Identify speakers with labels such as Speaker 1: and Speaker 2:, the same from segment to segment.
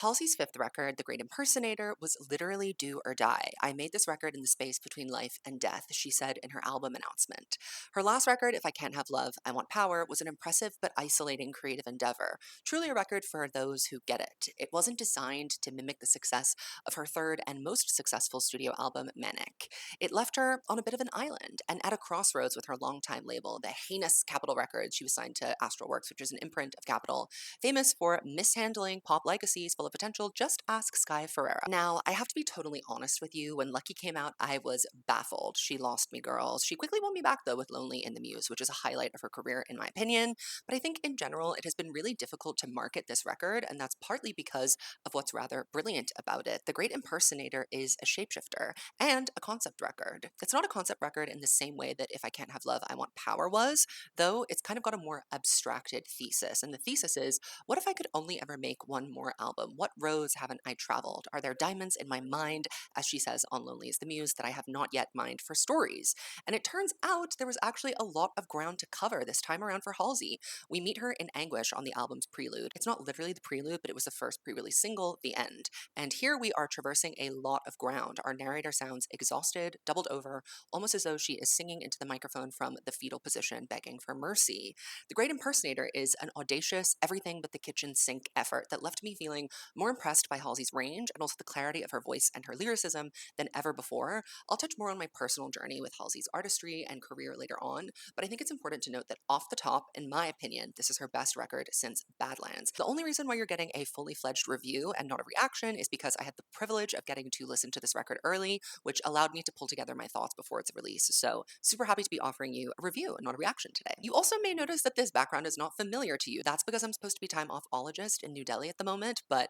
Speaker 1: Halsey's fifth record, The Great Impersonator, was literally do or die. I made this record in the space between life and death, she said in her album announcement. Her last record, If I Can't Have Love, I Want Power, was an impressive but isolating creative endeavor, truly a record for those who get it. It wasn't designed to mimic the success of her third and most successful studio album, Manic. It left her on a bit of an island and at a crossroads with her longtime label, the heinous Capitol Records. She was signed to Astral Works, which is an imprint of Capitol, famous for mishandling pop legacies full of potential. Just ask Sky Ferreira. Now, I have to be totally honest with you. When Lucky came out, I was baffled. She lost me, girls. She quickly won me back, though, with Lonely in the Muse, which is a highlight of her career, in my opinion. But I think in general, it has been really difficult to market this record, and that's partly because of what's rather brilliant about it. The Great Impersonator is a shapeshifter and a concept record. It's not a concept record in the same way that If I Can't Have Love, I Want Power was, though it's kind of got a more abstracted thesis. And the thesis is, what if I could only ever make one more album? What roads haven't I traveled? Are there diamonds in my mind, as she says on Lonely is the Muse, that I have not yet mined for stories? And it turns out there was actually a lot of ground to cover this time around for Halsey. We meet her in anguish on the album's prelude. It's not literally the prelude, but it was the first pre-release single, The End. And here we are traversing a lot of ground. Our narrator sounds exhausted, doubled over, almost as though she is singing into the microphone from the fetal position, begging for mercy. The Great Impersonator is an audacious, everything but the kitchen sink effort that left me feeling more impressed by Halsey's range and also the clarity of her voice and her lyricism than ever before. I'll touch more on my personal journey with Halsey's artistry and career later on, but I think it's important to note that off the top, in my opinion, this is her best record since Badlands. The only reason why you're getting a fully fledged review and not a reaction is because I had the privilege of getting to listen to this record early, which allowed me to pull together my thoughts before its release. So, super happy to be offering you a review and not a reaction today. You also may notice that this background is not familiar to you. That's because I'm supposed to be time offologist in New Delhi at the moment, but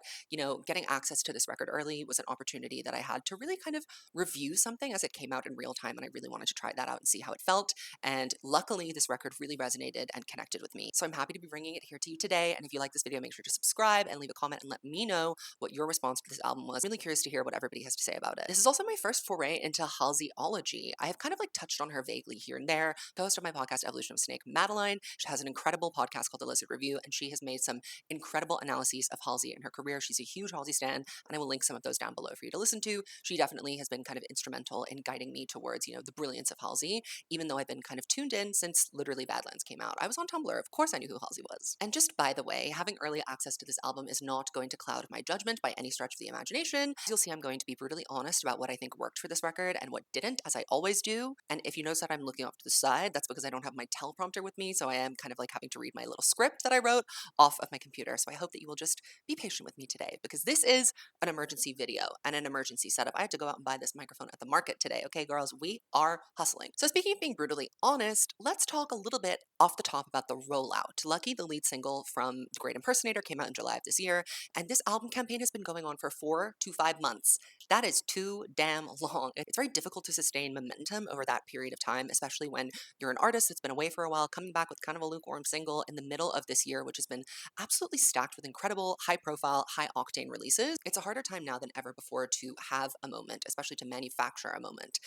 Speaker 1: getting access to this record early was an opportunity that I had to really kind of review something as it came out in real time, and I really wanted to try that out and see how it felt. And luckily, this record really resonated and connected with me. So I'm happy to be bringing it here to you today. And if you like this video, make sure to subscribe and leave a comment and let me know what your response to this album was. Really curious to hear what everybody has to say about it. This is also my first foray into Halseyology. I have kind of like touched on her vaguely here and there. The host of my podcast, Evolution of Snake, Madeline, she has an incredible podcast called The Lizard Review, and she has made some incredible analyses of Halsey and her career. She's a huge Halsey stan, and I will link some of those down below for you to listen to. She definitely has been kind of instrumental in guiding me towards, the brilliance of Halsey, even though I've been kind of tuned in since literally Badlands came out. I was on Tumblr. Of course I knew who Halsey was. And just by the way, having early access to this album is not going to cloud my judgment by any stretch of the imagination. As you'll see, I'm going to be brutally honest about what I think worked for this record and what didn't, as I always do. And if you notice that I'm looking off to the side, that's because I don't have my teleprompter with me, so I am kind of like having to read my little script that I wrote off of my computer. So I hope that you will just be patient with me today, because this is an emergency video and an emergency setup. I had to go out and buy this microphone at the market today. Okay, girls, we are hustling. So speaking of being brutally honest, let's talk a little bit off the top about the rollout. Lucky, the lead single from The Great Impersonator, came out in July of this year, and this album campaign has been going on for 4 to 5 months. That is too damn long. It's very difficult to sustain momentum over that period of time, especially when you're an artist that's been away for a while, coming back with kind of a lukewarm single in the middle of this year, which has been absolutely stacked with incredible, high profile, high octane releases. It's a harder time now than ever before to have a moment, especially to manufacture a moment.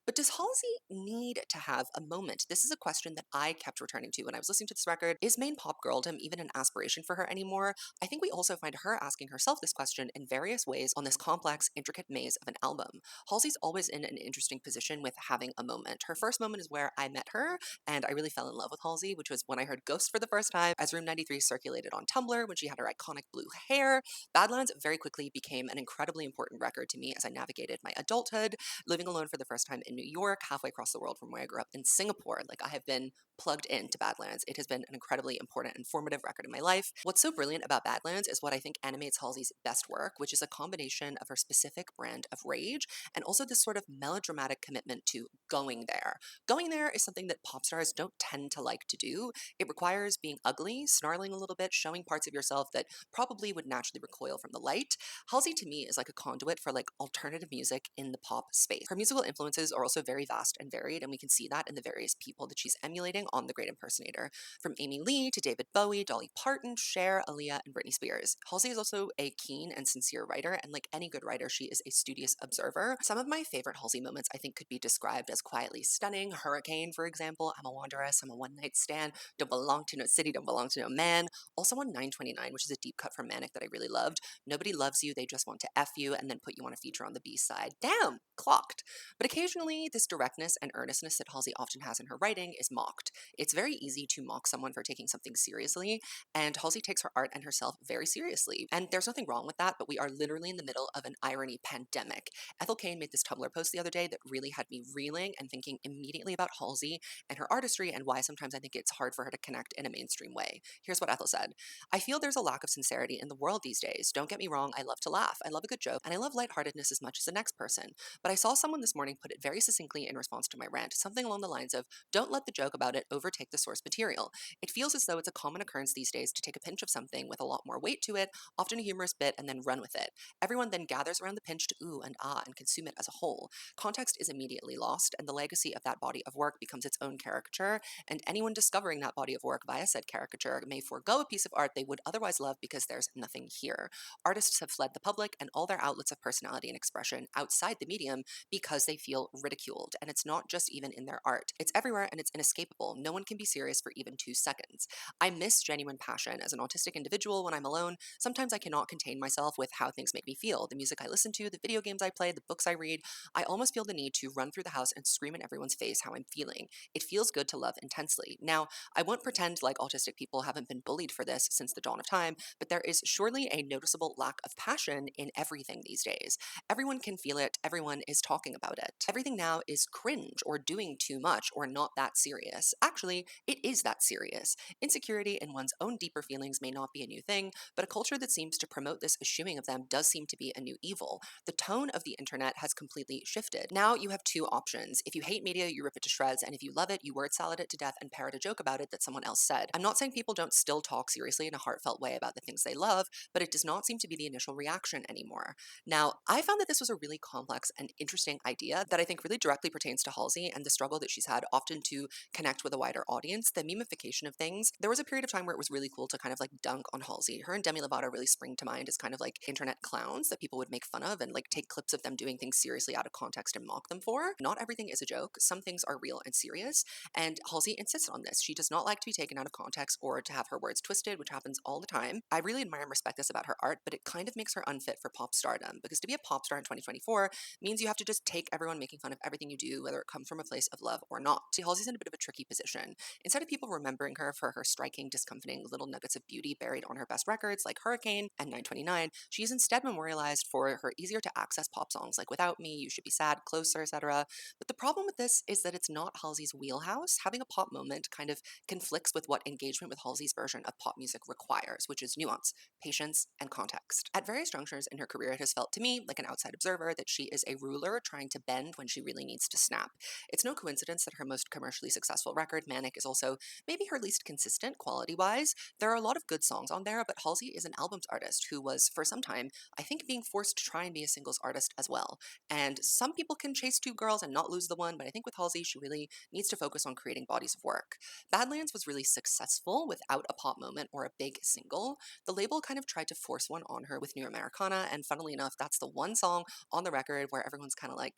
Speaker 1: But does Halsey need to have a moment? This is a question that I kept returning to when I was listening to this record. Is main pop girldom even an aspiration for her anymore? I think we also find her asking herself this question in various ways on this complex, intricate maze of an album. Halsey's always in an interesting position with having a moment. Her first moment is where I met her, and I really fell in love with Halsey, which was when I heard Ghost for the first time, as Room 93 circulated on Tumblr, when she had her iconic blue hair. Badlands very quickly became an incredibly important record to me as I navigated my adulthood, living alone for the first time in New York, halfway across the world from where I grew up in Singapore. Like, I have been plugged into Badlands. It has been an incredibly important and formative record in my life. What's so brilliant about Badlands is what I think animates Halsey's best work, which is a combination of her specific brand of rage and also this sort of melodramatic commitment to going there. Going there is something that pop stars don't tend to like to do. It requires being ugly, snarling a little bit, showing parts of yourself that probably would naturally recoil from the light. Halsey to me is like a conduit for like alternative music in the pop space. Her musical influences are also very vast and varied, and we can see that in the various people that she's emulating on The Great Impersonator. From Amy Lee to David Bowie, Dolly Parton, Cher, Aaliyah, and Britney Spears. Halsey is also a keen and sincere writer, and like any good writer, she is a studious observer. Some of my favorite Halsey moments I think could be described as quietly stunning. Hurricane, for example, I'm a wanderess, I'm a one-night stand, don't belong to no city, don't belong to no man. Also on 929, which is a deep cut from Manic that I really loved. Nobody loves you, they just want to F you and then put you on a feature on the B side. Damn, clocked. But occasionally, this directness and earnestness that Halsey often has in her writing is mocked. It's very easy to mock someone for taking something seriously, and Halsey takes her art and herself very seriously. And there's nothing wrong with that, but we are literally in the middle of an irony pandemic. Ethel Kane made this Tumblr post the other day that really had me reeling and thinking immediately about Halsey and her artistry and why sometimes I think it's hard for her to connect in a mainstream way. Here's what Ethel said. I feel there's a lack of sincerity in the world these days. Don't get me wrong, I love to laugh, I love a good joke, and I love lightheartedness as much as the next person. But I saw someone this morning put it very succinctly in response to my rant, something along the lines of, don't let the joke about it overtake the source material. It feels as though it's a common occurrence these days to take a pinch of something with a lot more weight to it, often a humorous bit, and then run with it. Everyone then gathers around the pinch to ooh and ah and consume it as a whole. Context is immediately lost, and the legacy of that body of work becomes its own caricature, and anyone discovering that body of work via said caricature may forego a piece of art they would otherwise love because there's nothing here. Artists have fled the public and all their outlets of personality and expression outside the medium because they feel ridiculed, and it's not just even in their art. It's everywhere and it's inescapable. No one can be serious for even 2 seconds. I miss genuine passion. As an autistic individual, when I'm alone, sometimes I cannot contain myself with how things make me feel. The music I listen to, the video games I play, the books I read, I almost feel the need to run through the house and scream in everyone's face how I'm feeling. It feels good to love intensely. Now, I won't pretend like autistic people haven't been bullied for this since the dawn of time, but there is surely a noticeable lack of passion in everything these days. Everyone can feel it, everyone is talking about it. Everything now is cringe or doing too much or not that serious. Actually, it is that serious. Insecurity in one's own deeper feelings may not be a new thing, but a culture that seems to promote this eschewing of them does seem to be a new evil. The tone of the internet has completely shifted. Now you have two options. If you hate media, you rip it to shreds, and if you love it, you word salad it to death and parrot a joke about it that someone else said. I'm not saying people don't still talk seriously in a heartfelt way about the things they love, but it does not seem to be the initial reaction anymore. Now, I found that this was a really complex and interesting idea that I think really directly pertains to Halsey and the struggle that she's had often to connect with a wider audience, the memification of things. There was a period of time where it was really cool to kind of like dunk on Halsey. Her and Demi Lovato really spring to mind as kind of like internet clowns that people would make fun of and like take clips of them doing things seriously out of context and mock them for. Not everything is a joke. Some things are real and serious, and Halsey insists on this. She does not like to be taken out of context or to have her words twisted, which happens all the time. I really admire and respect this about her art, but it kind of makes her unfit for pop stardom because to be a pop star in 2024 means you have to just take everyone making fun of everything you do, whether it comes from a place of love or not. See, Halsey's in a bit of a tricky position. Instead of people remembering her for her striking, discomforting little nuggets of beauty buried on her best records like Hurricane and 929, she is instead memorialized for her easier to access pop songs like Without Me, You Should Be Sad, Closer, etc. But the problem with this is that it's not Halsey's wheelhouse. Having a pop moment kind of conflicts with what engagement with Halsey's version of pop music requires, which is nuance, patience, and context. At various junctures in her career, it has felt to me, like an outside observer, that she is a ruler trying to bend when she really needs to snap. It's no coincidence that her most commercially successful record, Manic, is also maybe her least consistent quality-wise. There are a lot of good songs on there, but Halsey is an albums artist who was, for some time, I think being forced to try and be a singles artist as well. And some people can chase two girls and not lose the one, but I think with Halsey, she really needs to focus on creating bodies of work. Badlands was really successful without a pop moment or a big single. The label kind of tried to force one on her with New Americana, and funnily enough, that's the one song on the record where everyone's kind of like,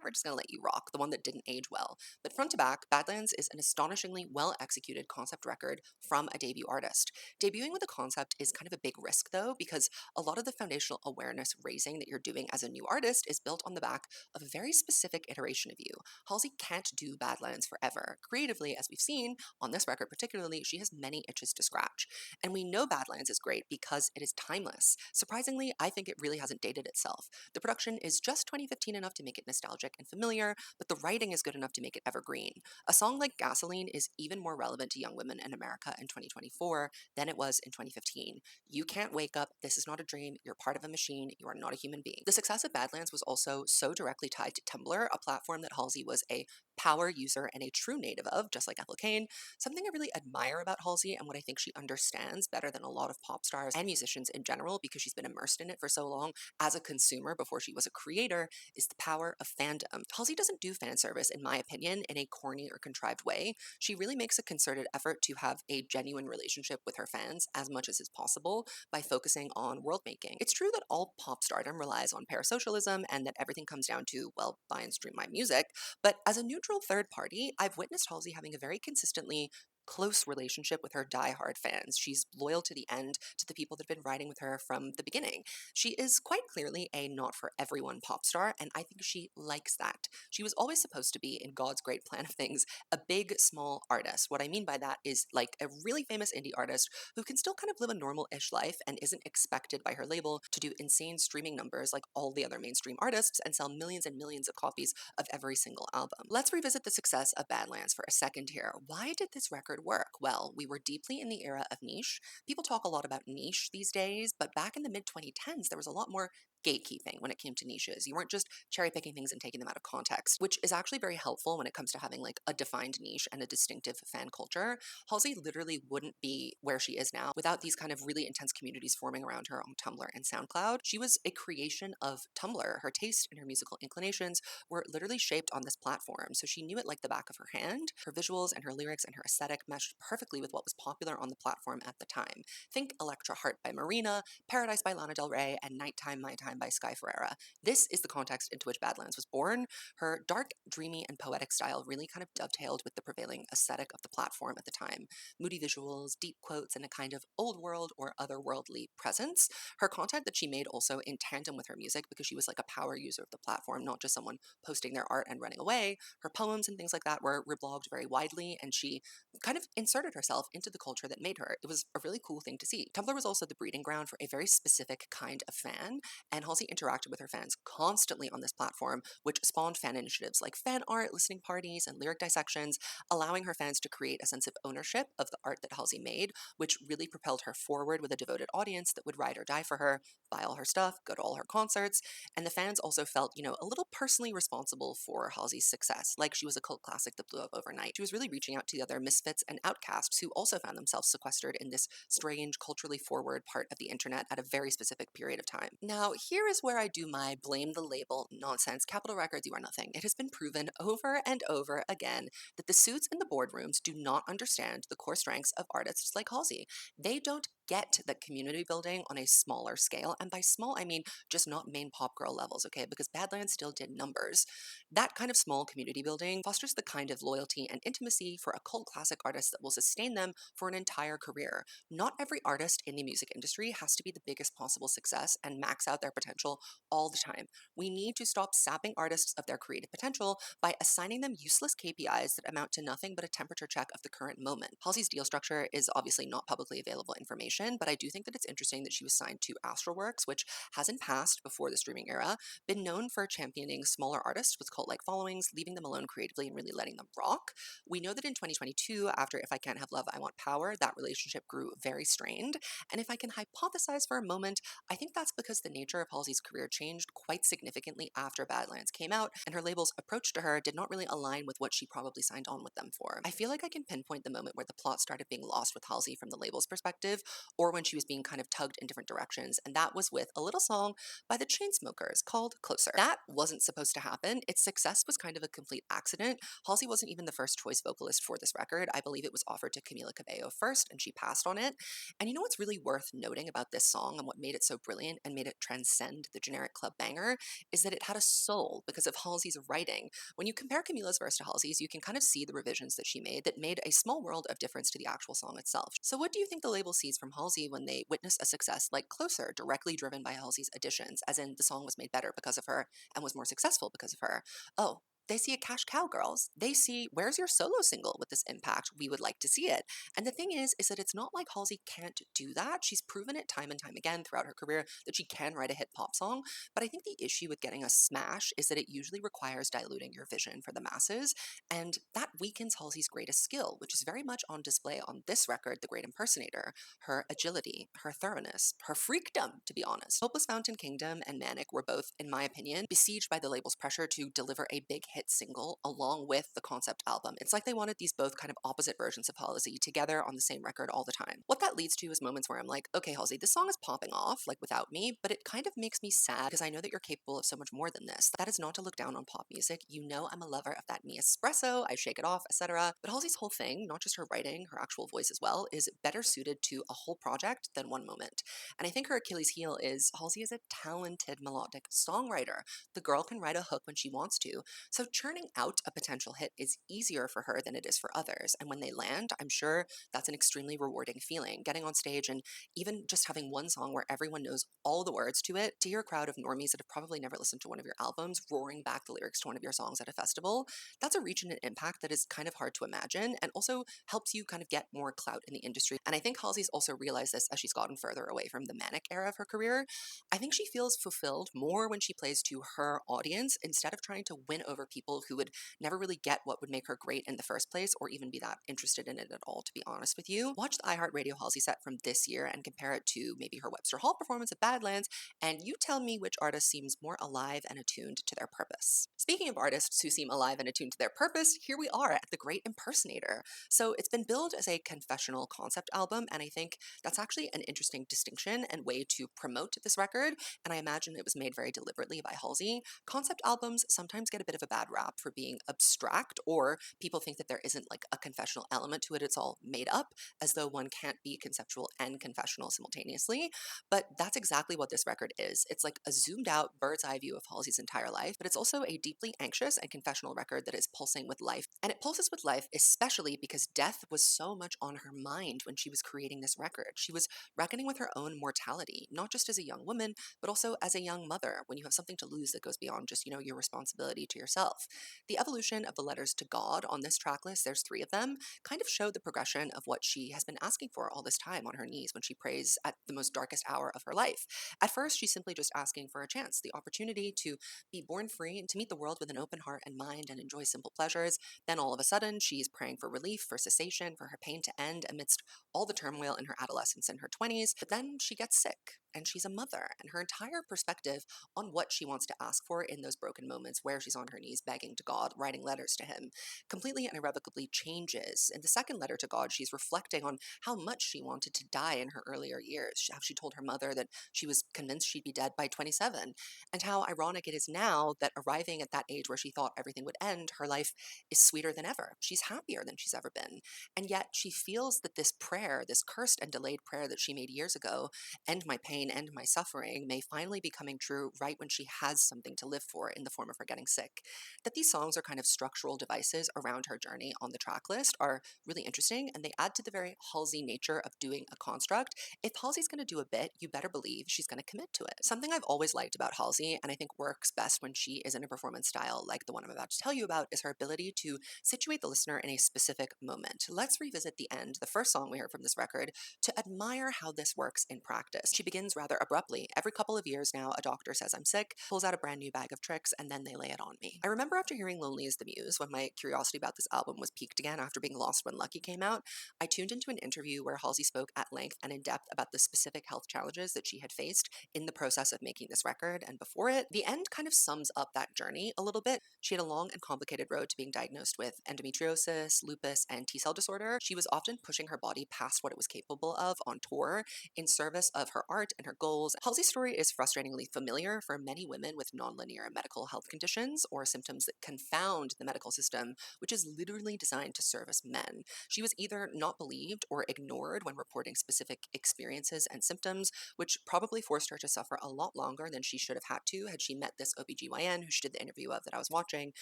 Speaker 1: we're just gonna let you rock, the one that didn't age well. But front to back, Badlands is an astonishingly well executed concept record from a debut artist. Debuting with a concept is kind of a big risk though, because a lot of the foundational awareness raising that you're doing as a new artist is built on the back of a very specific iteration of you. Halsey can't do Badlands forever. Creatively, as we've seen, on this record particularly, she has many itches to scratch. And we know Badlands is great because it is timeless. Surprisingly, I think it really hasn't dated itself. The production is just 2015 enough to make it nostalgic and familiar, but the writing is good enough to make it evergreen. A song like Gasoline is even more relevant to young women in America in 2024 than it was in 2015. You can't wake up, this is not a dream, you're part of a machine, you are not a human being. The success of Badlands was also so directly tied to Tumblr, a platform that Halsey was a power user and a true native of, just like Ethel Cain. Something I really admire about Halsey and what I think she understands better than a lot of pop stars and musicians in general, because she's been immersed in it for so long as a consumer before she was a creator, is the power of fandom. Halsey doesn't do fan service, in my opinion, in a corny or contrived way. She really makes a concerted effort to have a genuine relationship with her fans as much as is possible by focusing on world making. It's true that all pop stardom relies on parasocialism and that everything comes down to, well, buy and stream my music, but as a neutral third party, I've witnessed Halsey having a very consistently close relationship with her diehard fans. She's loyal to the end to the people that have been riding with her from the beginning. She is quite clearly a not for everyone pop star, and I think she likes that. She was always supposed to be, in God's great plan of things, a big, small artist. What I mean by that is like a really famous indie artist who can still kind of live a normal ish life and isn't expected by her label to do insane streaming numbers like all the other mainstream artists and sell millions and millions of copies of every single album. Let's revisit the success of Badlands for a second here. Why did this record work? Well, we were deeply in the era of niche. People talk a lot about niche these days, but back in the mid 2010s, there was a lot more gatekeeping when it came to niches. You weren't just cherry picking things and taking them out of context, which is actually very helpful when it comes to having like a defined niche and a distinctive fan culture. Halsey literally wouldn't be where she is now without these kind of really intense communities forming around her on Tumblr and SoundCloud. She was a creation of Tumblr. Her taste and her musical inclinations were literally shaped on this platform, so she knew it like the back of her hand. Her visuals and her lyrics and her aesthetic meshed perfectly with what was popular on the platform at the time. Think Electra Heart by Marina, Paradise by Lana Del Rey, and Nighttime My Time by Sky Ferreira. This is the context into which Badlands was born. Her dark, dreamy, and poetic style really kind of dovetailed with the prevailing aesthetic of the platform at the time. Moody visuals, deep quotes, and a kind of old world or otherworldly presence. Her content that she made also in tandem with her music, because she was like a power user of the platform, not just someone posting their art and running away. Her poems and things like that were reblogged very widely, and she kind of inserted herself into the culture that made her. It was a really cool thing to see. Tumblr was also the breeding ground for a very specific kind of fan, and Halsey interacted with her fans constantly on this platform, which spawned fan initiatives like fan art, listening parties, and lyric dissections, allowing her fans to create a sense of ownership of the art that Halsey made, which really propelled her forward with a devoted audience that would ride or die for her, buy all her stuff, go to all her concerts, and the fans also felt, a little personally responsible for Halsey's success, like she was a cult classic that blew up overnight. She was really reaching out to the other misfits and outcasts who also found themselves sequestered in this strange, culturally forward part of the internet at a very specific period of time. Now, here is where I do my blame the label nonsense. Capitol Records, you are nothing. It has been proven over and over again that the suits in the boardrooms do not understand the core strengths of artists like Halsey. They don't get the community building on a smaller scale, and by small I mean just not main pop girl levels, okay? Because Badlands still did numbers. That kind of small community building fosters the kind of loyalty and intimacy for a cult classic artist that will sustain them for an entire career. Not every artist in the music industry has to be the biggest possible success and max out their potential all the time. We need to stop sapping artists of their creative potential by assigning them useless KPIs that amount to nothing but a temperature check of the current moment. Halsey's deal structure is obviously not publicly available information, but I do think that it's interesting that she was signed to Astralworks, which has in past, before the streaming era, been known for championing smaller artists with cult-like followings, leaving them alone creatively and really letting them rock. We know that in 2022, after If I Can't Have Love, I Want Power, that relationship grew very strained. And if I can hypothesize for a moment, I think that's because the nature of Halsey's career changed quite significantly after Badlands came out, and her label's approach to her did not really align with what she probably signed on with them for. I feel like I can pinpoint the moment where the plot started being lost with Halsey from the label's perspective, or when she was being kind of tugged in different directions, and that was with a little song by the Chainsmokers called Closer. That wasn't supposed to happen. Its success was kind of a complete accident. Halsey wasn't even the first choice vocalist for this record. I believe it was offered to Camila Cabello first, and she passed on it. And you know what's really worth noting about this song and what made it so brilliant and made it transcend the generic club banger is that it had a soul because of Halsey's writing. When you compare Camila's verse to Halsey's, you can kind of see the revisions that she made that made a small world of difference to the actual song itself. So what do you think the label sees from Halsey when they witness a success like Closer, directly driven by Halsey's additions, as in the song was made better because of her and was more successful because of her? Oh, they see a cash cow, girls. They see, where's your solo single with this impact? We would like to see it. And the thing is that it's not like Halsey can't do that. She's proven it time and time again throughout her career that she can write a hit pop song. But I think the issue with getting a smash is that it usually requires diluting your vision for the masses. And that weakens Halsey's greatest skill, which is very much on display on this record, The Great Impersonator. Her agility, her thoroughness, her freakdom, to be honest. Hopeless Fountain Kingdom and Manic were both, in my opinion, besieged by the label's pressure to deliver a big hit single along with the concept album. It's like they wanted these both kind of opposite versions of Halsey together on the same record all the time. What that leads to is moments where I'm like, okay, Halsey, this song is popping off, like without me, but it kind of makes me sad because I know that you're capable of so much more than this. That is not to look down on pop music. You know I'm a lover of that me espresso, I shake it off, etc. But Halsey's whole thing, not just her writing, her actual voice as well, is better suited to a whole project than one moment. And I think her Achilles heel is Halsey is a talented melodic songwriter. The girl can write a hook when she wants to, so churning out a potential hit is easier for her than it is for others. And when they land, I'm sure that's an extremely rewarding feeling. Getting on stage and even just having one song where everyone knows all the words to it, to your crowd of normies that have probably never listened to one of your albums, roaring back the lyrics to one of your songs at a festival, that's a reach and an impact that is kind of hard to imagine and also helps you kind of get more clout in the industry. And I think Halsey's also realized this as she's gotten further away from the manic era of her career. I think she feels fulfilled more when she plays to her audience instead of trying to win over people who would never really get what would make her great in the first place or even be that interested in it at all, to be honest with you. Watch the iHeartRadio Halsey set from this year and compare it to maybe her Webster Hall performance at Badlands, and you tell me which artist seems more alive and attuned to their purpose. Speaking of artists who seem alive and attuned to their purpose, here we are at The Great Impersonator. So it's been billed as a confessional concept album, and I think that's actually an interesting distinction and way to promote this record, and I imagine it was made very deliberately by Halsey. Concept albums sometimes get a bit of a bad rap for being abstract, or people think that there isn't like a confessional element to it, it's all made up, as though one can't be conceptual and confessional simultaneously. But that's exactly what this record is. It's like a zoomed out bird's eye view of Halsey's entire life, but it's also a deeply anxious and confessional record that is pulsing with life. And it pulses with life especially because death was so much on her mind when she was creating this record. She was reckoning with her own mortality, not just as a young woman, but also as a young mother, when you have something to lose that goes beyond just, your responsibility to yourself. The evolution of the letters to God on this track list, there's three of them, kind of show the progression of what she has been asking for all this time on her knees when she prays at the most darkest hour of her life. At first, she's simply just asking for a chance, the opportunity to be born free and to meet the world with an open heart and mind and enjoy simple pleasures. Then all of a sudden, she's praying for relief, for cessation, for her pain to end amidst all the turmoil in her adolescence and her 20s. But then she gets sick and she's a mother, and her entire perspective on what she wants to ask for in those broken moments where she's on her knees begging to God, writing letters to him, completely and irrevocably changes. In the second letter to God, she's reflecting on how much she wanted to die in her earlier years, how she told her mother that she was convinced she'd be dead by 27, and how ironic it is now that arriving at that age where she thought everything would end, her life is sweeter than ever. She's happier than she's ever been. And yet she feels that this prayer, this cursed and delayed prayer that she made years ago, end my pain, end my suffering, may finally be coming true right when she has something to live for in the form of her getting sick. That these songs are kind of structural devices around her journey on the track list are really interesting, and they add to the very Halsey nature of doing a construct. If Halsey's going to do a bit, you better believe she's going to commit to it. Something I've always liked about Halsey, and I think works best when she is in a performance style like the one I'm about to tell you about, is her ability to situate the listener in a specific moment. Let's revisit the end, the first song we heard from this record, to admire how this works in practice. She begins rather abruptly. Every couple of years now, a doctor says I'm sick, pulls out a brand new bag of tricks, and then they lay it on me. I remember after hearing Lonely is the Muse, when my curiosity about this album was piqued again after being lost when Lucky came out, I tuned into an interview where Halsey spoke at length and in depth about the specific health challenges that she had faced in the process of making this record and before it. The end kind of sums up that journey a little bit. She had a long and complicated road to being diagnosed with endometriosis, lupus, and T-cell disorder. She was often pushing her body past what it was capable of on tour in service of her art and her goals. Halsey's story is frustratingly familiar for many women with nonlinear medical health conditions or symptoms that confound the medical system, which is literally designed to service men. She was either not believed or ignored when reporting specific experiences and symptoms, which probably forced her to suffer a lot longer than she should have had to had she met this OBGYN who she did the interview of that I was watching,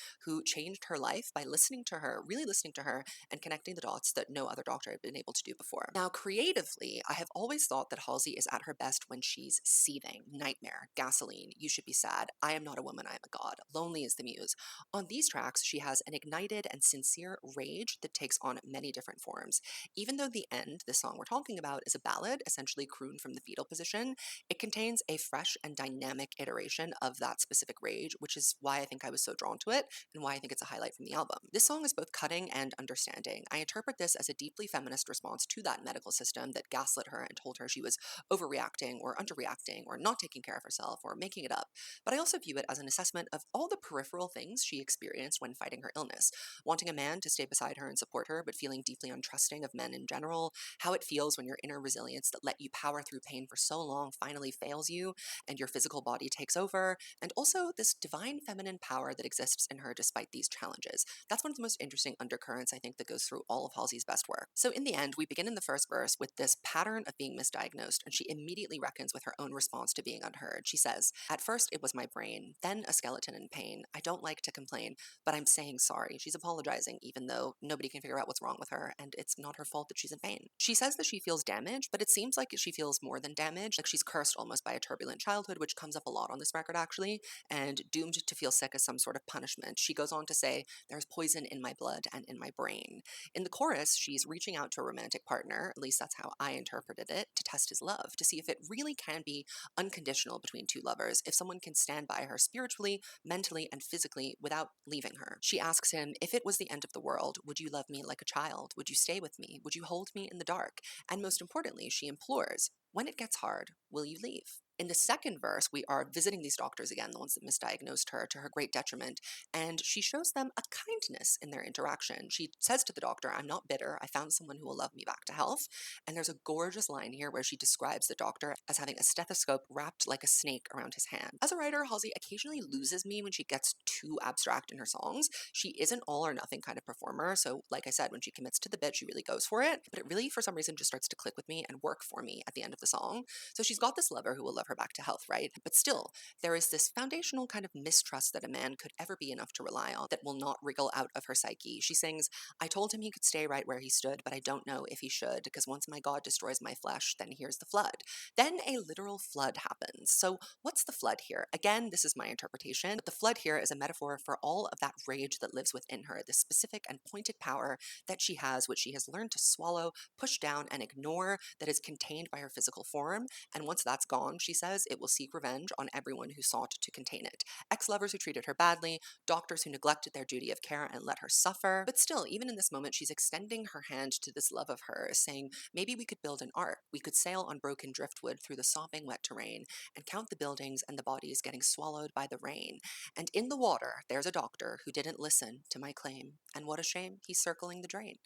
Speaker 1: who changed her life by listening to her, really listening to her, and connecting the dots that no other doctor had been able to do before. Now, creatively, I have always thought that Halsey is at her best when she's seething. Nightmare, Gasoline, You Should Be Sad, I Am Not a Woman, I Am a God, Lonely is the Muse. On these tracks, she has an ignited and sincere rage that takes on many different forms. Even though the end, the song we're talking about, is a ballad, essentially crooned from the fetal position, it contains a fresh and dynamic iteration of that specific rage, which is why I think I was so drawn to it and why I think it's a highlight from the album. This song is both cutting and understanding. I interpret this as a deeply feminist response to that medical system that gaslit her and told her she was overreacting or underreacting or not taking care of herself or making it up. But I also view it as an assessment of all the peripheral things things she experienced when fighting her illness. Wanting a man to stay beside her and support her, but feeling deeply untrusting of men in general, how it feels when your inner resilience that let you power through pain for so long finally fails you and your physical body takes over, and also this divine feminine power that exists in her despite these challenges. That's one of the most interesting undercurrents I think that goes through all of Halsey's best work. So in the end, we begin in the first verse with this pattern of being misdiagnosed, and she immediately reckons with her own response to being unheard. She says, "At first it was my brain, then a skeleton in pain. I don't like to complain, but I'm saying sorry." She's apologizing even though nobody can figure out what's wrong with her, and it's not her fault that she's in pain. She says that she feels damaged, but it seems like she feels more than damaged, like she's cursed almost by a turbulent childhood, which comes up a lot on this record actually, and doomed to feel sick as some sort of punishment. She goes on to say, "There's poison in my blood and in my brain." In the chorus, she's reaching out to a romantic partner, at least that's how I interpreted it, to test his love, to see if it really can be unconditional between two lovers, if someone can stand by her spiritually, mentally, and physically without leaving her. She asks him, "If it was the end of the world, would you love me like a child? Would you stay with me? Would you hold me in the dark?" And most importantly, she implores, "When it gets hard, will you leave?" In the second verse, we are visiting these doctors again, the ones that misdiagnosed her to her great detriment, and she shows them a kindness in their interaction. She says to the doctor, "I'm not bitter. I found someone who will love me back to health." And there's a gorgeous line here where she describes the doctor as having a stethoscope wrapped like a snake around his hand. As a writer, Halsey occasionally loses me when she gets too abstract in her songs. She is an all or nothing kind of performer, so like I said, when she commits to the bit, she really goes for it, but it really, for some reason, just starts to click with me and work for me at the end of the song. So she's got this lover who will love her back to health, right? But still, there is this foundational kind of mistrust that a man could ever be enough to rely on that will not wriggle out of her psyche. She sings, "I told him he could stay right where he stood, but I don't know if he should, because once my God destroys my flesh, then here's the flood." Then a literal flood happens. So what's the flood here? Again, this is my interpretation, but the flood here is a metaphor for all of that rage that lives within her, this specific and pointed power that she has, which she has learned to swallow, push down, and ignore, that is contained by her physical form. And once that's gone, she says, it will seek revenge on everyone who sought to contain it. Ex-lovers who treated her badly, doctors who neglected their duty of care and let her suffer. But still, even in this moment, she's extending her hand to this love of hers, saying, "Maybe we could build an ark. We could sail on broken driftwood through the sopping wet terrain and count the buildings and the bodies getting swallowed by the rain. And in the water, there's a doctor who didn't listen to my claim. And what a shame, he's circling the drain."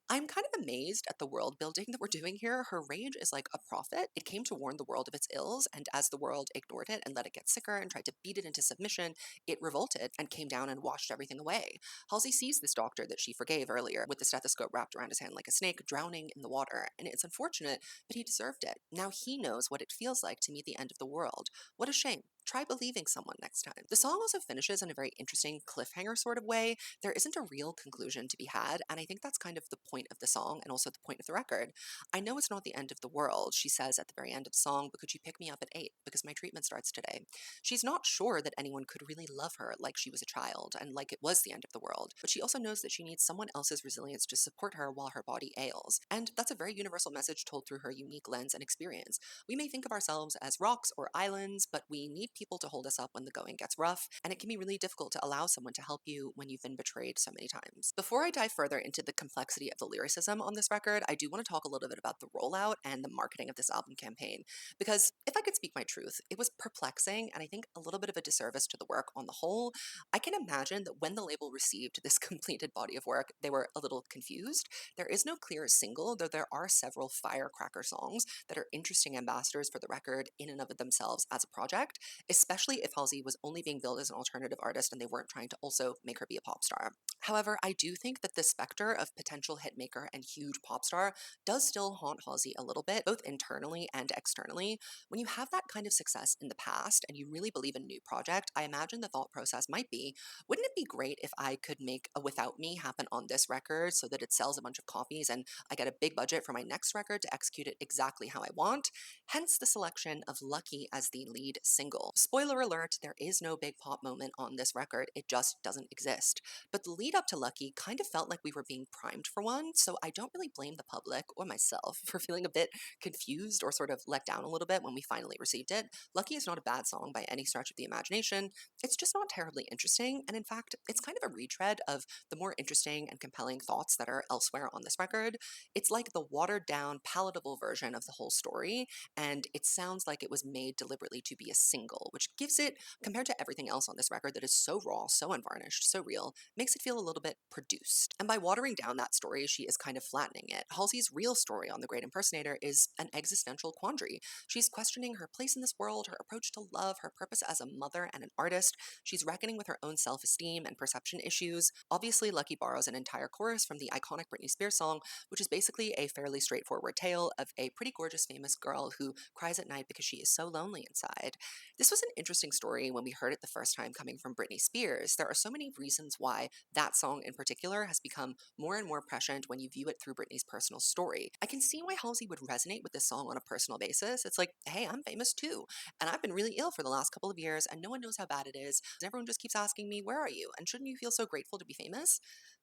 Speaker 1: I'm kind of amazed at the world building that we're doing here. Her rage is like a prophet. It came to warn the world of its ills, and as the world ignored it and let it get sicker and tried to beat it into submission, it revolted and came down and washed everything away. Halsey sees this doctor that she forgave earlier with the stethoscope wrapped around his hand like a snake, drowning in the water, and it's unfortunate, but he deserved it. Now he knows what it feels like to meet the end of the world. What a shame. Try believing someone next time. The song also finishes in a very interesting cliffhanger sort of way. There isn't a real conclusion to be had, and I think that's kind of the point of the song and also the point of the record. "I know it's not the end of the world," she says at the very end of the song, "but could you pick me up at 8 because my treatment starts today?" She's not sure that anyone could really love her like she was a child and like it was the end of the world, but she also knows that she needs someone else's resilience to support her while her body ails. And that's a very universal message told through her unique lens and experience. We may think of ourselves as rocks or islands, but we need people to hold us up when the going gets rough, and it can be really difficult to allow someone to help you when you've been betrayed so many times. Before I dive further into the complexity of the lyricism on this record, I do want to talk a little bit about the rollout and the marketing of this album campaign, because if I could speak my truth, it was perplexing and I think a little bit of a disservice to the work on the whole. I can imagine that when the label received this completed body of work, they were a little confused. There is no clear single, though there are several firecracker songs that are interesting ambassadors for the record in and of themselves as a project, especially if Halsey was only being billed as an alternative artist and they weren't trying to also make her be a pop star. However, I do think that the specter of potential hitmaker and huge pop star does still haunt Halsey a little bit, both internally and externally. When you have that kind of success in the past and you really believe in a new project, I imagine the thought process might be, wouldn't it be great if I could make a Without Me happen on this record so that it sells a bunch of copies and I get a big budget for my next record to execute it exactly how I want? Hence the selection of Lucky as the lead single. Spoiler alert, there is no big pop moment on this record, it just doesn't exist. But the lead up to Lucky kind of felt like we were being primed for one, so I don't really blame the public or myself for feeling a bit confused or sort of let down a little bit when we finally received it. Lucky is not a bad song by any stretch of the imagination, it's just not terribly interesting, and in fact, it's kind of a retread of the more interesting and compelling thoughts that are elsewhere on this record. It's like the watered down, palatable version of the whole story, and it sounds like it was made deliberately to be a single. real, which gives it, compared to everything else on this record that is so raw, so unvarnished, so real, makes it feel a little bit produced. And by watering down that story, she is kind of flattening it. Halsey's real story on The Great Impersonator is an existential quandary. She's questioning her place in this world, her approach to love, her purpose as a mother and an artist. She's reckoning with her own self esteem and perception issues. Obviously, Lucky borrows an entire chorus from the iconic Britney Spears song, which is basically a fairly straightforward tale of a pretty gorgeous famous girl who cries at night because she is so lonely inside. This was an interesting story when we heard it the first time coming from Britney Spears. There are so many reasons why that song in particular has become more and more prescient when you view it through Britney's personal story. I can see why Halsey would resonate with this song on a personal basis. It's like, hey, I'm famous too. And I've been really ill for the last couple of years, and no one knows how bad it is. Everyone just keeps asking me, where are you? And shouldn't you feel so grateful to be famous?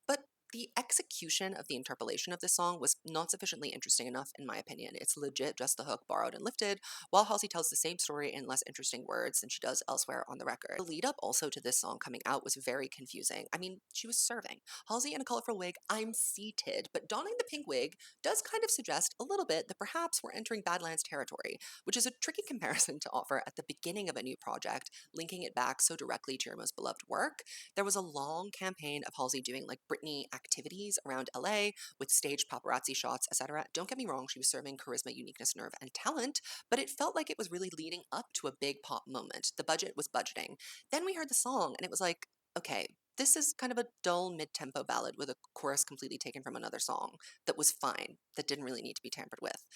Speaker 1: But the execution of the interpolation of this song was not sufficiently interesting enough, in my opinion. It's legit just the hook borrowed and lifted, while Halsey tells the same story in less interesting words than she does elsewhere on the record. The lead up also to this song coming out was very confusing. I mean, she was serving. Halsey in a colorful wig, I'm seated, but donning the pink wig does kind of suggest a little bit that perhaps we're entering Badlands territory, which is a tricky comparison to offer at the beginning of a new project, linking it back so directly to your most beloved work. There was a long campaign of Halsey doing like Britney activities around LA with staged paparazzi shots, etc. Don't get me wrong, she was serving charisma, uniqueness, nerve, and talent, but it felt like it was really leading up to a big pop moment. The budget was budgeting. Then we heard the song, and it was like, okay, this is kind of a dull mid-tempo ballad with a chorus completely taken from another song that was fine, that didn't really need to be tampered with.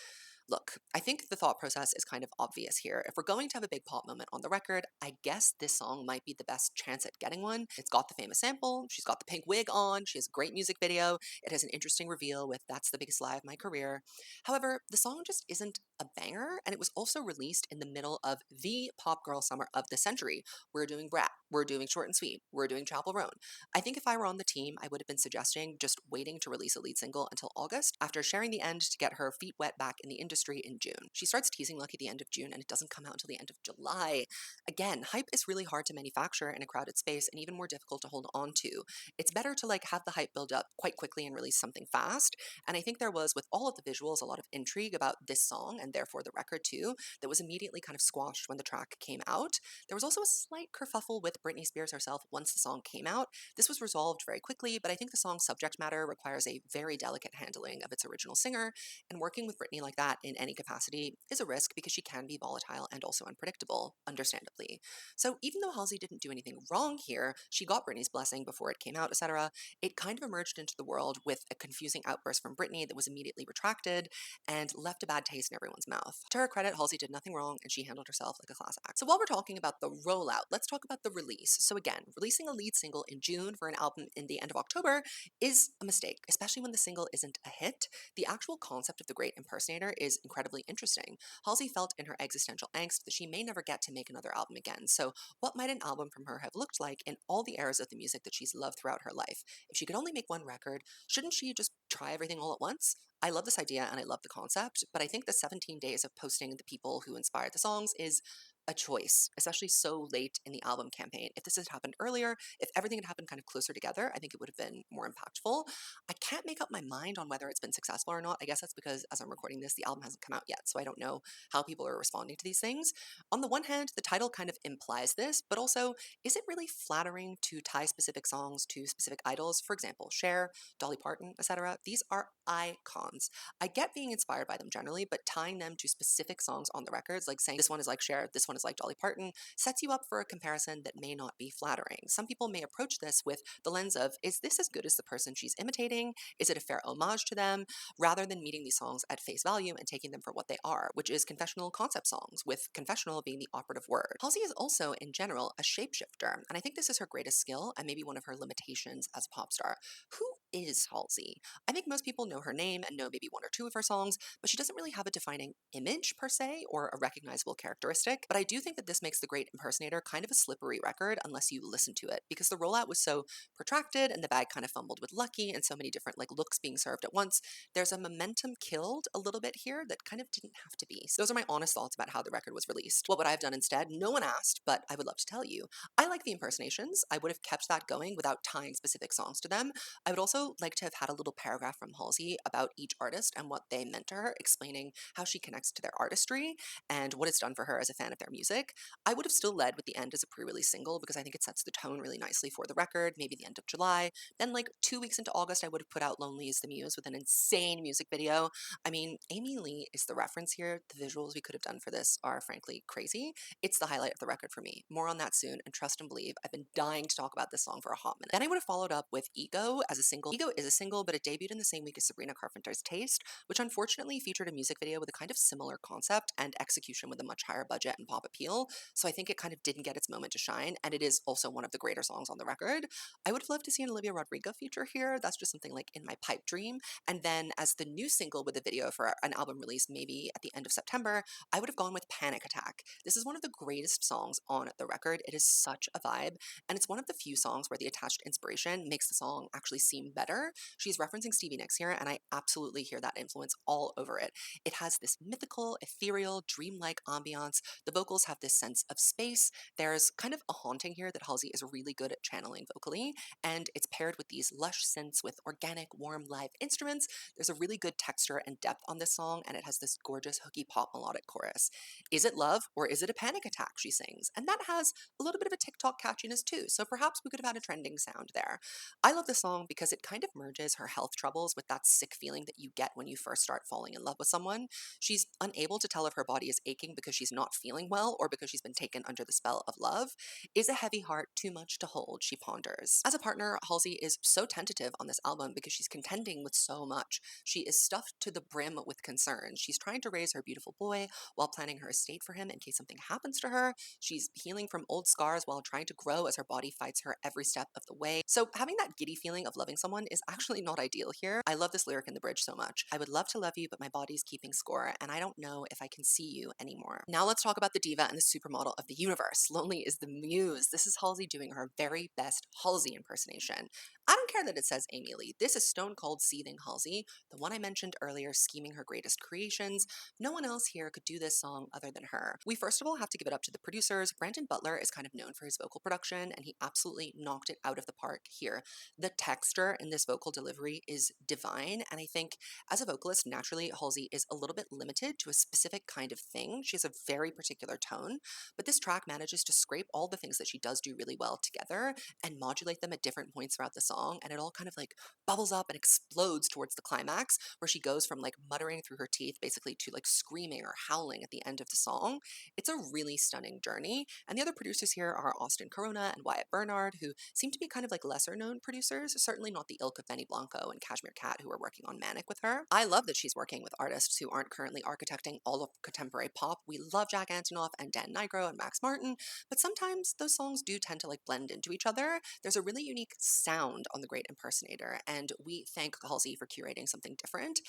Speaker 1: Look, I think the thought process is kind of obvious here. If we're going to have a big pop moment on the record, I guess this song might be the best chance at getting one. It's got the famous sample, she's got the pink wig on, she has a great music video, it has an interesting reveal with "That's the biggest lie of my career." However, the song just isn't a banger, and it was also released in the middle of the pop girl summer of the century. We're doing Brat, we're doing Short and Sweet, we're doing Chapel Roan. I think if I were on the team, I would have been suggesting just waiting to release a lead single until August after sharing the end to get her feet wet back in the industry in June. She starts teasing Lucky the end of June and it doesn't come out until the end of July. Again, hype is really hard to manufacture in a crowded space and even more difficult to hold on to. It's better to like have the hype build up quite quickly and release something fast. And I think there was, with all of the visuals, a lot of intrigue about this song and therefore the record too, that was immediately kind of squashed when the track came out. There was also a slight kerfuffle with Britney Spears herself once the song came out. This was resolved very quickly, but I think the song's subject matter requires a very delicate handling of its original singer, and working with Britney like that in any capacity is a risk because she can be volatile and also unpredictable, understandably. So even though Halsey didn't do anything wrong here, she got Britney's blessing before it came out, etc., it kind of emerged into the world with a confusing outburst from Britney that was immediately retracted and left a bad taste in everyone's mouth. To her credit, Halsey did nothing wrong and she handled herself like a class act. So while we're talking about the rollout, let's talk about the release. So again, releasing a lead single in June for an album in the end of October is a mistake, especially when the single isn't a hit. The actual concept of The Great Impersonator is incredibly interesting. Halsey felt in her existential angst that she may never get to make another album again. So what might an album from her have looked like in all the eras of the music that she's loved throughout her life? If she could only make one record, shouldn't she just try everything all at once? I love this idea and I love the concept, but I think the 17 days of posting the people who inspired the songs is a choice, especially so late in the album campaign. If this had happened earlier, if everything had happened kind of closer together, I think it would have been more impactful. I can't make up my mind on whether it's been successful or not. I guess that's because as I'm recording this, the album hasn't come out yet, so I don't know how people are responding to these things. On the one hand, the title kind of implies this, but also, is it really flattering to tie specific songs to specific idols? For example, Cher, Dolly Parton, etc. These are icons. I get being inspired by them generally, but tying them to specific songs on the records, like saying this one is like Cher, this one is like Dolly Parton, sets you up for a comparison that may not be flattering. Some people may approach this with the lens of, is this as good as the person she's imitating? Is it a fair homage to them? Rather than meeting these songs at face value and taking them for what they are, which is confessional concept songs, with confessional being the operative word. Halsey is also, in general, a shapeshifter, and I think this is her greatest skill and maybe one of her limitations as a pop star. Who is Halsey? I think most people know her name and know maybe one or two of her songs, but she doesn't really have a defining image per se or a recognizable characteristic. But I do think that this makes The Great Impersonator kind of a slippery record unless you listen to it, because the rollout was so protracted and the bag kind of fumbled with Lucky and so many different like looks being served at once. There's a momentum killed a little bit here that kind of didn't have to be. So those are my honest thoughts about how the record was released. What would I have done instead? No one asked, but I would love to tell you. I like the impersonations. I would have kept that going without tying specific songs to them. I would also also like to have had a little paragraph from Halsey about each artist and what they meant to her, explaining how she connects to their artistry and what it's done for her as a fan of their music. I would have still led with The End as a pre-release single because I think it sets the tone really nicely for the record, maybe the end of July. Then like 2 weeks into August, I would have put out Lonely is the Muse with an insane music video. I mean, Amy Lee is the reference here. The visuals we could have done for this are frankly crazy. It's the highlight of the record for me. More on that soon, and trust and believe, I've been dying to talk about this song for a hot minute. Then I would have followed up with Ego as a single. Ego is a single, but it debuted in the same week as Sabrina Carpenter's Taste, which unfortunately featured a music video with a kind of similar concept and execution with a much higher budget and pop appeal. So I think it kind of didn't get its moment to shine, and it is also one of the greater songs on the record. I would have loved to see an Olivia Rodrigo feature here. That's just something like in my pipe dream. And then as the new single with a video for an album release, maybe at the end of September, I would have gone with Panic Attack. This is one of the greatest songs on the record. It is such a vibe, and it's one of the few songs where the attached inspiration makes the song actually seem better. She's referencing Stevie Nicks here, and I absolutely hear that influence all over it. It has this mythical, ethereal, dreamlike ambiance. The vocals have this sense of space. There's kind of a haunting here that Halsey is really good at channeling vocally, and it's paired with these lush synths with organic, warm, live instruments. There's a really good texture and depth on this song, and it has this gorgeous hooky pop melodic chorus. Is it love or is it a panic attack? She sings, and that has a little bit of a TikTok catchiness too, so perhaps we could have had a trending sound there. I love the song because it kind of merges her health troubles with that sick feeling that you get when you first start falling in love with someone. She's unable to tell if her body is aching because she's not feeling well or because she's been taken under the spell of love. Is a heavy heart too much to hold? She ponders. As a partner, Halsey is so tentative on this album because she's contending with so much. She is stuffed to the brim with concern. She's trying to raise her beautiful boy while planning her estate for him in case something happens to her. She's healing from old scars while trying to grow as her body fights her every step of the way. So having that giddy feeling of loving someone is actually not ideal here. I love this lyric in the bridge so much. I would love to love you, but my body's keeping score, and I don't know if I can see you anymore. Now let's talk about the diva and the supermodel of the universe. Lonely is the Muse. This is Halsey doing her very best Halsey impersonation. I don't care that it says Amy Lee. This is stone cold seething Halsey, the one I mentioned earlier, scheming her greatest creations. No one else here could do this song other than her. We first of all have to give it up to the producers. Brandon Butler is kind of known for his vocal production, and he absolutely knocked it out of the park here. The texture in this vocal delivery is divine, and I think as a vocalist, naturally, Halsey is a little bit limited to a specific kind of thing. She has a very particular tone, but this track manages to scrape all the things that she does do really well together and modulate them at different points throughout the song, and it all kind of like bubbles up and explodes towards the climax, where she goes from like muttering through her teeth basically to like screaming or howling at the end of the song. It's a really stunning journey, and the other producers here are Austin Corona and Wyatt Bernard, who seem to be kind of like lesser known producers, certainly not the ilk of Benny Blanco and Cashmere Cat, who are working on Manic with her. I love that she's working with artists who aren't currently architecting all of contemporary pop. We love Jack Antonoff and Dan Nigro and Max Martin, but sometimes those songs do tend to like blend into each other. There's a really unique sound on The Great Impersonator, and we thank Halsey for curating something different.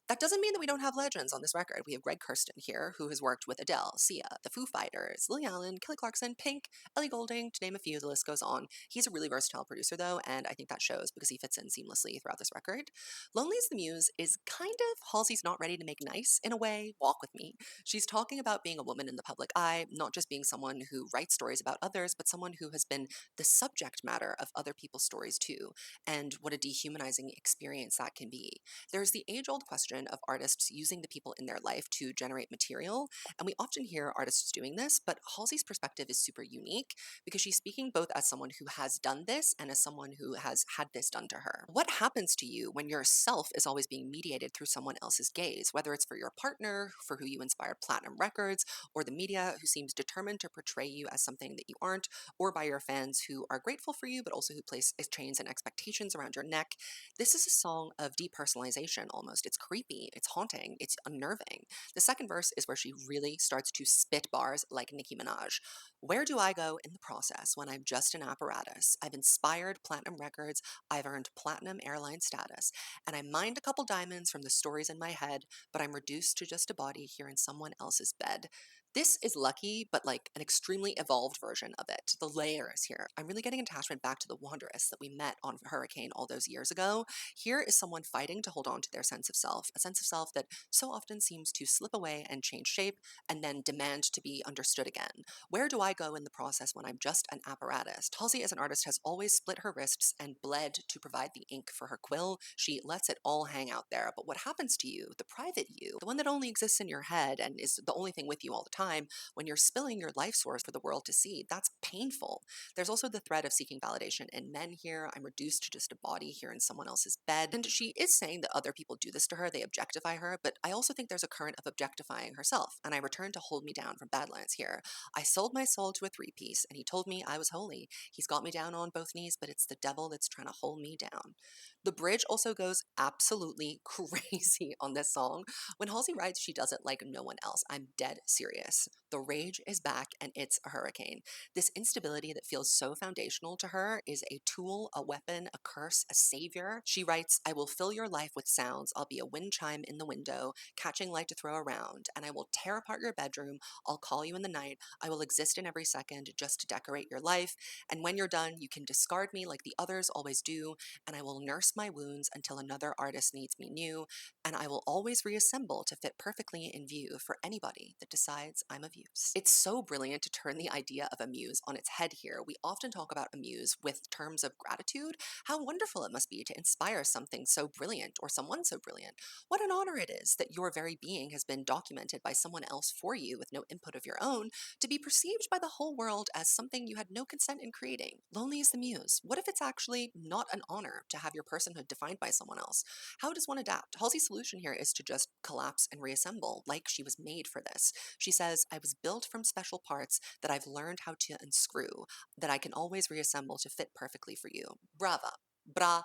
Speaker 1: That doesn't mean that we don't have legends on this record. We have Greg Kurstin here, who has worked with Adele, Sia, The Foo Fighters, Lily Allen, Kelly Clarkson, Pink, Ellie Goulding, to name a few. The list goes on. He's a really versatile producer, though, and I think that shows because he fits in seamlessly throughout this record. Lonely is the Muse is kind of Halsey's not ready to make nice in a way. Walk with me. She's talking about being a woman in the public eye, not just being someone who writes stories about others, but someone who has been the subject matter of other people's stories too, and what a dehumanizing experience that can be. There's the age old question of artists using the people in their life to generate material, and we often hear artists doing this, but Halsey's perspective is super unique because she's speaking both as someone who has done this and as someone who has had this done to her. What happens to you when yourself is always being mediated through someone else's gaze, whether it's for your partner, for who you inspired platinum records, or the media who seems determined to portray you as something that you aren't, or by your fans who are grateful for you but also who place chains and expectations around your neck? This is a song of depersonalization almost. It's creepy, it's haunting, it's unnerving. The second verse is where she really starts to spit bars like Nicki Minaj. Where do I go in the process when I'm just an apparatus? I've inspired platinum records, I've earned platinum airline status, and I mined a couple diamonds from the stories in my head, but I'm reduced to just a body here in someone else's bed. This is lucky, but like an extremely evolved version of it. The layers here. I'm really getting attachment back to the Wanderess that we met on Hurricane all those years ago. Here is someone fighting to hold on to their sense of self, a sense of self that so often seems to slip away and change shape and then demand to be understood again. Where do I go in the process when I'm just an apparatus? Halsey, as an artist, has always split her wrists and bled to provide the ink for her quill. She lets it all hang out there. But what happens to you, the private you, the one that only exists in your head and is the only thing with you all the time, when you're spilling your life source for the world to see, that's painful. There's also the thread of seeking validation in men here. I'm reduced to just a body here in someone else's bed. And she is saying that other people do this to her, they objectify her, but I also think there's a current of objectifying herself. And I return to Hold Me Down from Badlands here. I sold my soul to a three-piece, and he told me I was holy. He's got me down on both knees, but it's the devil that's trying to hold me down. The bridge also goes absolutely crazy on this song. When Halsey writes, she does it like no one else. I'm dead serious. The rage is back and it's a hurricane. This instability that feels so foundational to her is a tool, a weapon, a curse, a savior. She writes, I will fill your life with sounds. I'll be a wind chime in the window, catching light to throw around, and I will tear apart your bedroom. I'll call you in the night. I will exist in every second just to decorate your life. And when you're done, you can discard me like the others always do, and I will nurse my wounds until another artist needs me new, and I will always reassemble to fit perfectly in view for anybody that decides I'm of use. It's so brilliant to turn the idea of a muse on its head here. We often talk about a muse with terms of gratitude. How wonderful it must be to inspire something so brilliant or someone so brilliant. What an honor it is that your very being has been documented by someone else for you with no input of your own, to be perceived by the whole world as something you had no consent in creating. Lonely is the muse. What if it's actually not an honor to have your personhood defined by someone else? How does one adapt? Halsey's solution here is to just collapse and reassemble, like she was made for this. She says, I was built from special parts that I've learned how to unscrew, that I can always reassemble to fit perfectly for you. Brava. Brava.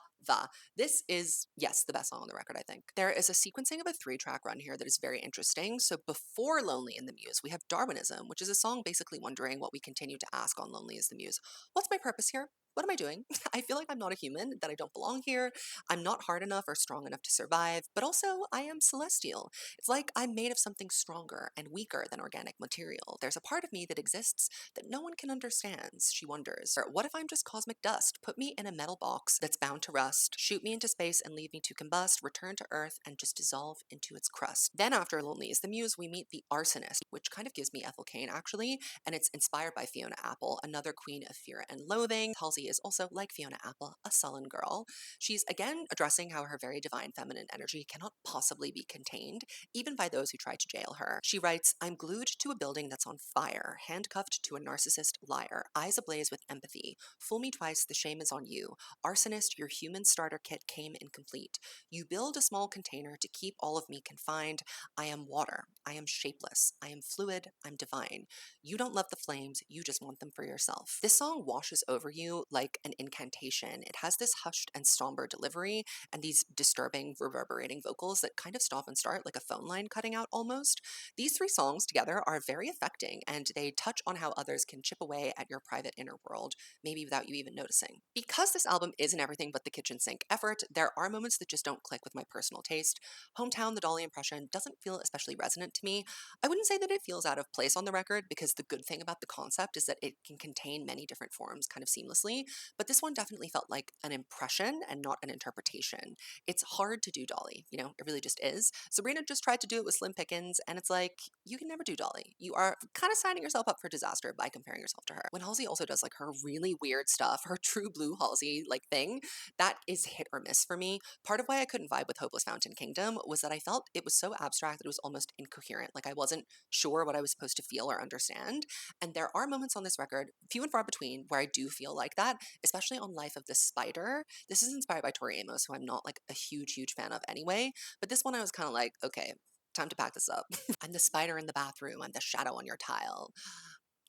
Speaker 1: This is, yes, the best song on the record, I think. There is a sequencing of a three-track run here that is very interesting. So before Lonely in the Muse, we have Darwinism, which is a song basically wondering what we continue to ask on Lonely is the Muse. What's my purpose here? What am I doing? I feel like I'm not a human, that I don't belong here. I'm not hard enough or strong enough to survive, but also I am celestial. It's like I'm made of something stronger and weaker than organic material. There's a part of me that exists that no one can understand, she wonders. Or what if I'm just cosmic dust? Put me in a metal box that's bound to rust, shoot me into space and leave me to combust, return to Earth and just dissolve into its crust. Then after Lonely is the Muse, we meet the Arsonist, which kind of gives me Ethel Cain actually, and it's inspired by Fiona Apple, another queen of fear and loathing. Halsey is also, like Fiona Apple, a sullen girl. She's again addressing how her very divine feminine energy cannot possibly be contained, even by those who try to jail her. She writes, I'm glued to a building that's on fire, handcuffed to a narcissist liar, eyes ablaze with empathy. Fool me twice, the shame is on you. Arsonist, your human starter kit came incomplete. You build a small container to keep all of me confined. I am water. I am shapeless. I am fluid. I'm divine. You don't love the flames, you just want them for yourself. This song washes over you like an incantation. It has this hushed and somber delivery and these disturbing, reverberating vocals that kind of stop and start like a phone line cutting out almost. These three songs together are very affecting, and they touch on how others can chip away at your private inner world, maybe without you even noticing. Because this album isn't everything but the kitchen sink effort, there are moments that just don't click with my personal taste. Hometown, the Dolly impression, doesn't feel especially resonant to me. I wouldn't say that it feels out of place on the record, because the good thing about the concept is that it can contain many different forms kind of seamlessly, but this one definitely felt like an impression and not an interpretation. It's hard to do Dolly, it really just is. Sabrina just tried to do it with Slim Pickens, and it's like, you can never do Dolly. You are kind of signing yourself up for disaster by comparing yourself to her. When Halsey also does like her really weird stuff, her true blue Halsey like thing, that is hit or miss for me. Part of why I couldn't vibe with Hopeless Fountain Kingdom was that I felt it was so abstract that it was almost incoherent. Like I wasn't sure what I was supposed to feel or understand. And there are moments on this record, few and far between, where I do feel like that, especially on Life of the Spider. This is inspired by Tori Amos, who I'm not like a huge fan of anyway. But this one I was kind of like, okay, time to pack this up. I'm the spider in the bathroom. I'm the shadow on your tile.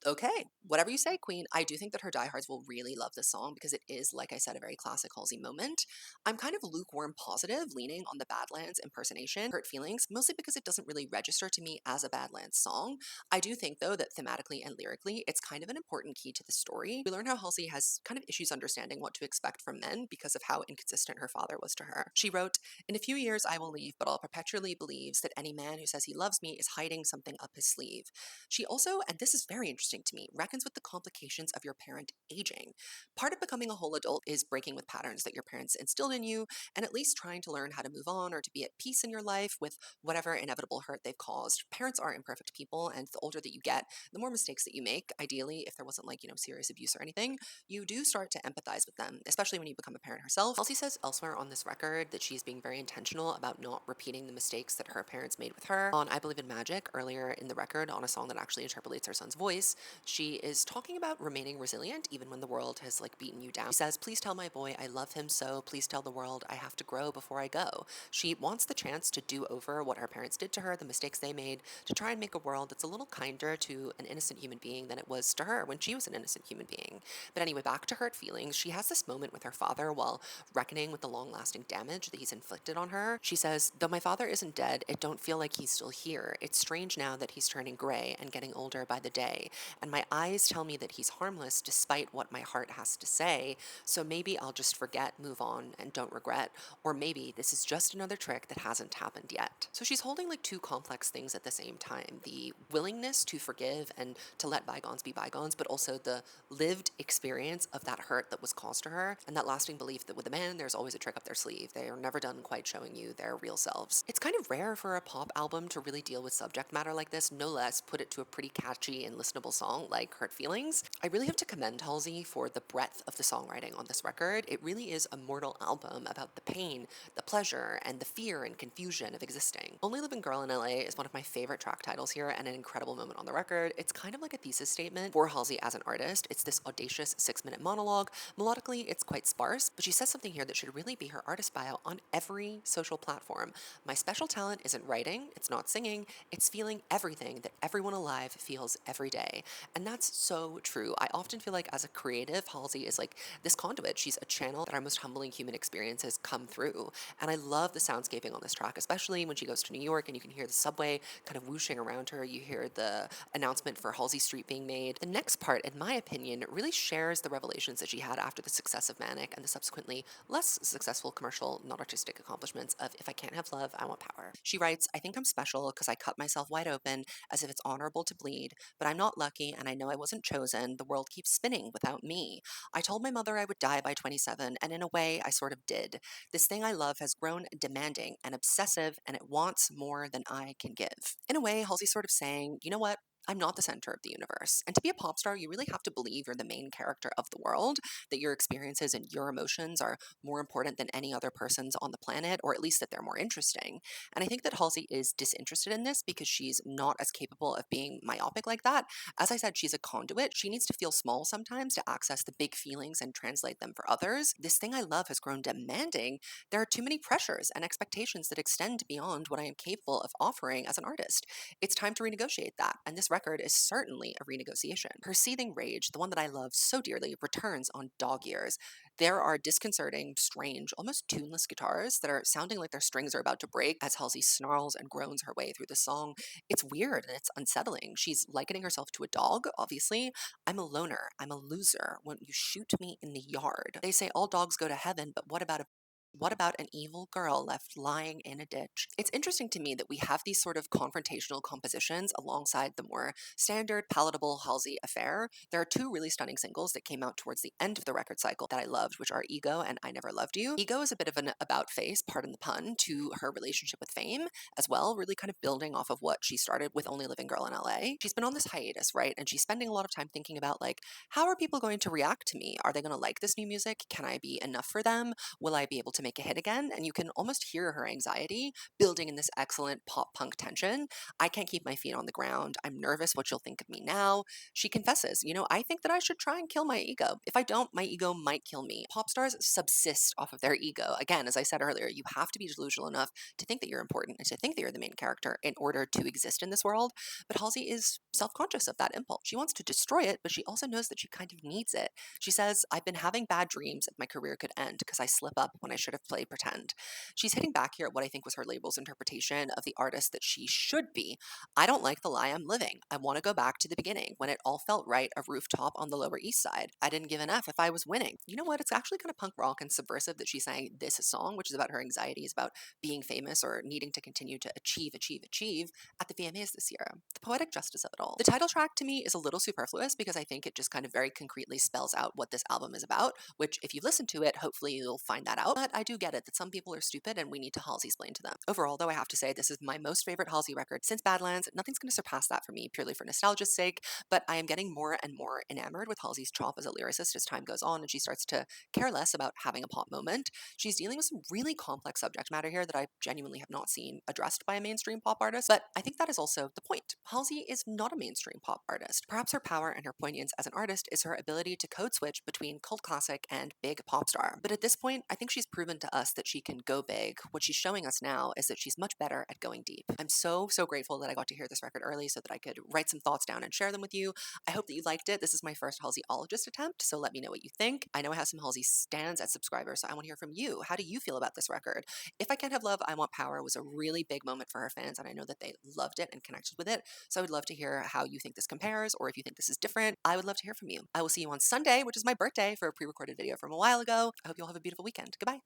Speaker 1: Okay, whatever you say, Queen. I do think that her diehards will really love this song because it is, like I said, a very classic Halsey moment. I'm kind of lukewarm positive, leaning on the Badlands impersonation, Hurt Feelings, mostly because it doesn't really register to me as a Badlands song. I do think, though, that thematically and lyrically, it's kind of an important key to the story. We learn how Halsey has kind of issues understanding what to expect from men because of how inconsistent her father was to her. She wrote, "In a few years I will leave, but I'll perpetually believes that any man who says he loves me is hiding something up his sleeve." She also, and this is very interesting to me, reckons with the complications of your parent aging. Part of becoming a whole adult is breaking with patterns that your parents instilled in you and at least trying to learn how to move on or to be at peace in your life with whatever inevitable hurt they've caused. Parents are imperfect people, and the older that you get, the more mistakes that you make. Ideally, if there wasn't like, serious abuse or anything, you do start to empathize with them, especially when you become a parent herself. Elsie says elsewhere on this record that she's being very intentional about not repeating the mistakes that her parents made with her. On I Believe in Magic, earlier in the record, on a song that actually interpolates her son's voice, she is talking about remaining resilient even when the world has like beaten you down. She says, "Please tell my boy I love him so. Please tell the world I have to grow before I go." She wants the chance to do over what her parents did to her, the mistakes they made, to try and make a world that's a little kinder to an innocent human being than it was to her when she was an innocent human being. But anyway, back to Hurt Feelings. She has this moment with her father while reckoning with the long lasting damage that he's inflicted on her. She says, "Though my father isn't dead, it don't feel like he's still here. It's strange now that he's turning gray and getting older by the day. And my eyes tell me that he's harmless despite what my heart has to say. So maybe I'll just forget, move on, and don't regret. Or maybe this is just another trick that hasn't happened yet." So she's holding like two complex things at the same time: the willingness to forgive and to let bygones be bygones, but also the lived experience of that hurt that was caused to her, and that lasting belief that with a man, there's always a trick up their sleeve. They are never done quite showing you their real selves. It's kind of rare for a pop album to really deal with subject matter like this, no less put it to a pretty catchy and listenable song like Hurt Feelings. I really have to commend Halsey for the breadth of the songwriting on this record. It really is a mortal album about the pain, the pleasure, and the fear and confusion of existing. Only Living Girl in LA is one of my favorite track titles here and an incredible moment on the record. It's kind of like a thesis statement for Halsey as an artist. It's this audacious 6-minute monologue. Melodically, it's quite sparse, but she says something here that should really be her artist bio on every social platform. "My special talent isn't writing, it's not singing, it's feeling everything that everyone alive feels every day." And that's so true. I often feel like as a creative, Halsey is like this conduit. She's a channel that our most humbling human experiences come through. And I love the soundscaping on this track, especially when she goes to New York and you can hear the subway kind of whooshing around her. You hear the announcement for Halsey Street being made. The next part, in my opinion, really shares the revelations that she had after the success of Manic and the subsequently less successful commercial, not artistic accomplishments of "If I Can't Have Love, I Want Power." She writes, "I think I'm special because I cut myself wide open as if it's honorable to bleed, but I'm not lucky and I know I wasn't chosen. The world keeps spinning without me. I told my mother I would die by 27, and in a way, I sort of did. This thing I love has grown demanding and obsessive, and it wants more than I can give." In a way, Halsey's sort of saying, you know what? I'm not the center of the universe. And to be a pop star, you really have to believe you're the main character of the world, that your experiences and your emotions are more important than any other person's on the planet, or at least that they're more interesting. And I think that Halsey is disinterested in this because she's not as capable of being myopic like that. As I said, she's a conduit. She needs to feel small sometimes to access the big feelings and translate them for others. This thing I love has grown demanding. There are too many pressures and expectations that extend beyond what I am capable of offering as an artist. It's time to renegotiate that, and this record is certainly a renegotiation. Her seething rage, the one that I love so dearly, returns on dog ears. There are disconcerting, strange, almost tuneless guitars that are sounding like their strings are about to break as Halsey snarls and groans her way through the song. It's weird and it's unsettling. She's likening herself to a dog, obviously. "I'm a loner. I'm a loser. Won't you shoot me in the yard? They say all dogs go to heaven, but what about an evil girl left lying in a ditch?" It's interesting to me that we have these sort of confrontational compositions alongside the more standard, palatable Halsey affair. There are two really stunning singles that came out towards the end of the record cycle that I loved, which are Ego and I Never Loved You. Ego is a bit of an about face, pardon the pun, to her relationship with Fame as well, really kind of building off of what she started with Only Living Girl in LA. She's been on this hiatus, right? And she's spending a lot of time thinking about like, how are people going to react to me? Are they going to like this new music? Can I be enough for them? Will I be able to make a hit again, and you can almost hear her anxiety building in this excellent pop punk tension. I can't keep my feet on the ground. I'm nervous what you'll think of me now. She confesses, I think that I should try and kill my ego. If I don't, my ego might kill me. Pop stars subsist off of their ego. Again, as I said earlier, you have to be delusional enough to think that you're important and to think that you're the main character in order to exist in this world. But Halsey is self conscious of that impulse. She wants to destroy it, but she also knows that she kind of needs it. She says, I've been having bad dreams that my career could end because I slip up when I should have played pretend. She's hitting back here at what I think was her label's interpretation of the artist that she should be. I don't like the lie I'm living. I want to go back to the beginning when it all felt right, a rooftop on the Lower East Side. I didn't give an F if I was winning. You know what? It's actually kind of punk rock and subversive that she sang this song, which is about her anxieties about being famous or needing to continue to achieve at the VMAs this year. The poetic justice of it all. The title track to me is a little superfluous because I think it just kind of very concretely spells out what this album is about, which if you listen to it, hopefully you'll find that out. But I do get it that some people are stupid and we need to Halsey explain to them. Overall, though, I have to say this is my most favorite Halsey record since Badlands. Nothing's going to surpass that for me purely for nostalgia's sake, but I am getting more and more enamored with Halsey's chop as a lyricist as time goes on and she starts to care less about having a pop moment. She's dealing with some really complex subject matter here that I genuinely have not seen addressed by a mainstream pop artist, but I think that is also the point. Halsey is not a mainstream pop artist. Perhaps her power and her poignance as an artist is her ability to code switch between cult classic and big pop star. But at this point, I think she's proven to us that she can go big. What she's showing us now is that she's much better at going deep. I'm so grateful that I got to hear this record early so that I could write some thoughts down and share them with you. I hope that you liked it. This is my first Halseyologist attempt, so let me know what you think. I know I have some Halsey stands as subscribers, so I want to hear from you. How do you feel about this record? If I Can't Have Love, I Want Power was a really big moment for her fans, and I know that they loved it and connected with it. So I would love to hear how you think this compares, or if you think this is different. I would love to hear from you. I will see you on Sunday, which is my birthday, for a pre-recorded video from a while ago. I hope you all have a beautiful weekend. Goodbye.